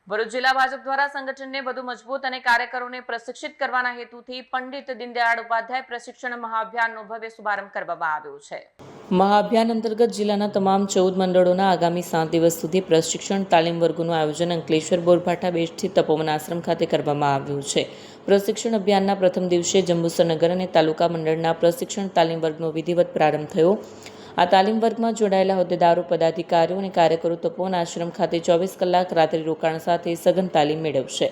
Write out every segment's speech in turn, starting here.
ભરૂચ જિલ્લા ભાજપ દ્વારા સંગઠનને વધુ મજબૂત અને કાર્યકરોને પ્રશિક્ષિત કરવાના હેતુથી પંડિત દીનદયાળ ઉપાધ્યાય પ્રશિક્ષણ મહાઅભિયાનનો ભવ્ય શુભારંભ કરવામાં આવ્યો છે। મહાઅભિયાન અંતર્ગત જિલ્લાના તમામ 14 મંડળોના આગામી 7 દિવસ સુધી પ્રશિક્ષણ તાલીમ વર્ગોનું આયોજન અંકલેશ્વર બોરભાઠા બે સ્થિત તપોવન આશ્રમ ખાતે કરવામાં આવ્યું છે। પ્રશિક્ષણ અભિયાનના પ્રથમ દિવસે જંબુસર નગર અને તાલુકા મંડળના પ્રશિક્ષણ તાલીમ વર્ગનો વિધિવત પ્રારંભ થયો। આ તાલીમ વર્ગમાં જોડાયેલા હોદ્દેદારો, પદાધિકારીઓ અને કાર્યકરો તપોવન આશ્રમ ખાતે 24 કલાક રાત્રિ રોકાણ સાથે સઘન તાલીમ મેળવશે।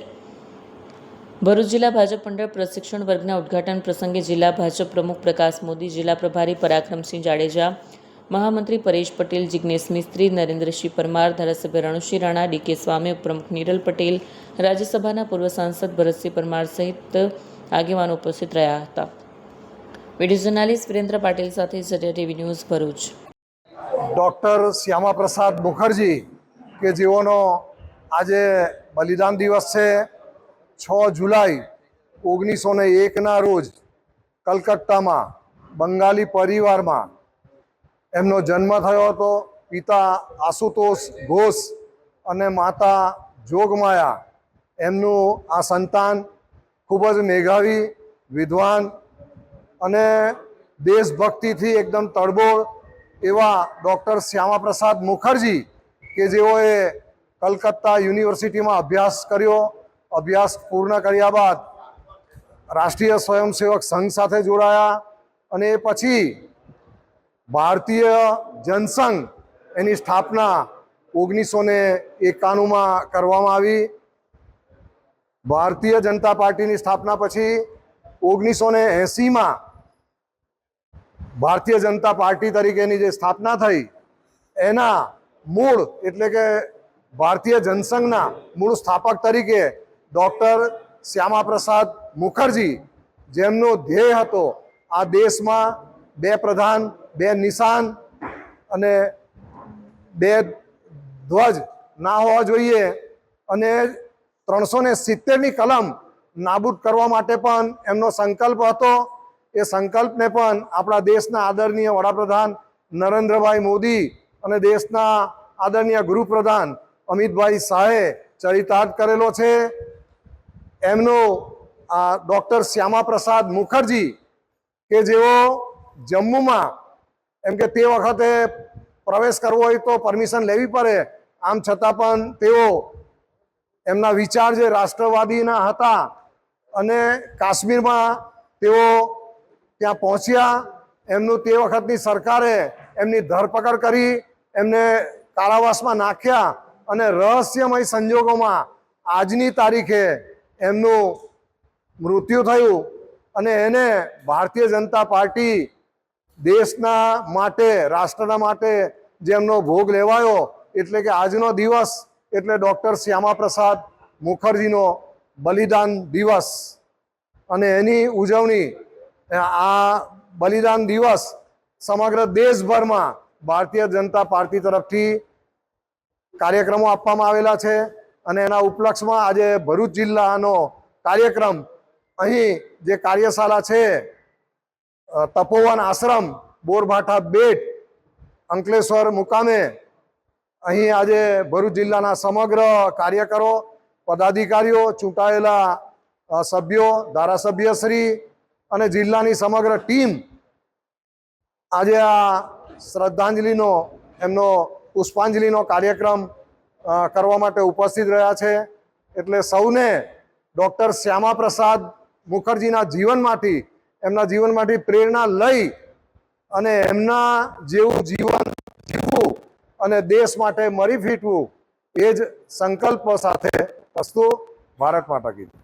ભરૂચ જિલ્લા ભાજપ મંડળ પ્રશિક્ષણ વર્ગના ઉદ્ઘાટન પ્રસંગે જિલ્લા ભાજપ પ્રમુખ પ્રકાશ મોદી, જિલ્લા પ્રભારી પરાક્રમસિંહ જાડેજા, મહામંત્રી પરેશ પટેલ, જિગ્નેશ મિસ્ત્રી, નરેન્દ્રસિંહ પરમાર, ધારાસભ્ય રણુસિંહ રાણા, ડીકે સ્વામી, ઉપપ્રમુખ નીરલ પટેલ, રાજ્યસભાના પૂર્વ સાંસદ ભરતસિંહ પરમાર સહિત આગેવાનો ઉપસ્થિત રહ્યા હતા। વિડીયો જર્નાલિસ્ટ વિરેન્દ્ર પાટીલ સાથે Zariya TV news Bharuch. Doctor Shyama Prasad Mukherjee કે જેઓનો આજે બલિદાન દિવસ છે। 6 જુલાઈ 1901ના રોજ કલકત્તામાં બંગાળી પરિવારમાં એમનો જન્મ થયો હતો। પિતા આશુતોષ ઘોષ અને માતા જોગમાયા। એમનું આ સંતાન ખૂબ જ મેધાવી, વિદ્વાન અને દેશભક્તિથી એકદમ તળબોળ એવા ડૉક્ટર શ્યામા પ્રસાદ મુખર્જી કે જેઓએ કલકત્તા યુનિવર્સિટીમાં અભ્યાસ કર્યો। અભ્યાસ પૂર્ણ કર્યા બાદ રાષ્ટ્રીય સ્વયંસેવક સંઘ સાથે જોડાયા અને એ પછી ભારતીય જનસંઘ એની સ્થાપના 1991માં કરવામાં આવી। ભારતીય જનતા પાર્ટીની સ્થાપના પછી 1980માં ભારતીય જનતા પાર્ટી તરીકેની જે સ્થાપના થઈ એના મૂળ એટલે કે ભારતીય જનસંઘના મૂળ સ્થાપક તરીકે ડૉક્ટર શ્યામા પ્રસાદ મુખર્જી, જેમનો ધ્યેય હતો આ દેશમાં 2 પ્રધાન, 2 નિશાન અને 2 ધ્વજ ના હોવા જોઈએ અને 370ની કલમ નાબૂદ કરવા માટે પણ એમનો સંકલ્પ હતો। એ સંકલ્પને પણ આપણા દેશના આદરણીય વડાપ્રધાન નરેન્દ્રભાઈ મોદી અને દેશના આદરણીય ગૃહપ્રધાન અમિતભાઈ શાહે ચરિતાર્થ કરેલો છે। એમનો આ ડૉક્ટર શ્યામા પ્રસાદ મુખર્જી કે જેઓ જમ્મુમાં, એમ કે તે વખતે પ્રવેશ કરવો હોય તો પરમિશન લેવી પડે, આમ છતાં પણ તેઓ એમના વિચાર જે રાષ્ટ્રવાદીના હતા અને કાશ્મીરમાં તેઓ ત્યાં પહોંચ્યા। એમનું તે વખતની સરકારે એમની ધરપકડ કરી, એમને કારાવાસમાં નાખ્યા અને રહસ્યમય સંજોગોમાં આજની તારીખે એમનું મૃત્યુ થયું અને એને ભારતીય જનતા પાર્ટી દેશના માટે, રાષ્ટ્રના માટે જેમનો ભોગ લેવાયો એટલે કે આજનો દિવસ એટલે ડૉક્ટર શ્યામા પ્રસાદ મુખર્જીનો બલિદાન દિવસ અને એની ઉજવણી આ બલિદાન દિવસ સમગ્ર દેશભરમાં ભારતીય જનતા પાર્ટી તરફથી કાર્યક્રમો આપવામાં આવેલા છે અને એના ઉપલક્ષમાં આજે ભરૂચ જિલ્લાનો કાર્યક્રમ અહીં જે કાર્યશાળા છે તપોવન આશ્રમ બોરભાઠા બેટ અંકલેશ્વર મુકામે અહીં આજે ભરૂચ જિલ્લાના સમગ્ર કાર્યકરો, પદાધિકારીઓ, ચૂંટાયેલા સભ્યો, ધારાસભ્યશ્રી અને જિલ્લાની સમગ્ર ટીમ આજે આ શ્રદ્ધાંજલિનો, એમનો પુષ્પાંજલિનો કાર્યક્રમ કરવા માટે ઉપસ્થિત રહ્યા છે। એટલે સૌને ડૉક્ટર શ્યામા પ્રસાદ મુખર્જીના જીવનમાંથી, એમના જીવનમાંથી પ્રેરણા લઈ અને એમના જેવું જીવન જીવવું અને દેશ માટે મરી ફીટવું એ જ સંકલ્પ સાથે અસ્તુ। ભારત માતા કી જય।